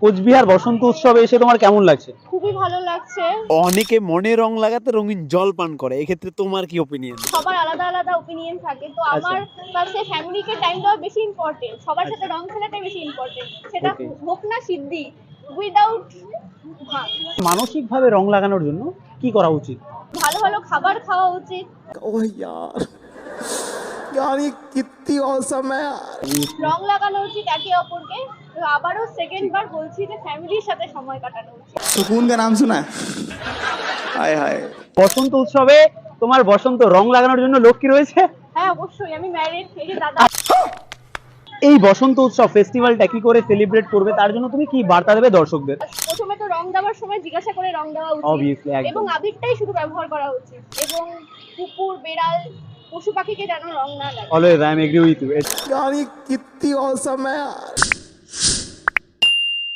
কোচবিহার বসন্ত উৎসবে এসে তোমার কেমন লাগছে? খুবই ভালো লাগছে। অনেকে মনে রং লাগাতে রঙিন জল পান করে, এক্ষেত্রে তোমার কি ওপিনিয়ন? সবার আলাদা আলাদা ওপিনিয়ন থাকে, তো আচ্ছা। আমার কাছে ফ্যামিলিকে টাইম দেওয়া বেশি ইম্পর্টেন্ট, সবার সাথে আচ্ছা। রং খেলাটাই বেশি ইম্পর্টেন্ট, সেটা Okay. হোক না সিদ্ধি, উইদাউট ভাত। মানসিকভাবে রং লাগানোর জন্য কি করা উচিত? ভালো ভালো খাবার খাওয়া উচিত, ओह यार यार ये कितनी औसम है यार। রং লাগানো উচিত একে অপরকে। তো আবারও সেকেন্ড বার বলছি যে ফ্যামিলির সাথে সময় কাটানো উচিত। सुकून का नाम सुना है? हाय हाय। বসন্ত উৎসবে তোমার বসন্ত রং লাগানোর জন্য লোক কি রয়েছে? হ্যাঁ অবশ্যই, আমি ম্যারিড, এই যে দাদা। এই বসন্ত উৎসব ফেস্টিভ্যালটা কি করে সেলিব্রেট করবে তার জন্য তুমি কি বার্তা দেবে দর্শকদের? প্রথমে তো রং দেওয়ার সময় জিজ্ঞাসা করে রং দেওয়া Obviously, উচিত, একদম। এবং আবিরটাই শুধু ব্যবহার করা উচিত, এবং কুকুর বেড়াল পশু পাখিকে যেন রং না লাগে। Always I am agree with you. यार ये कितनी औसम है यार।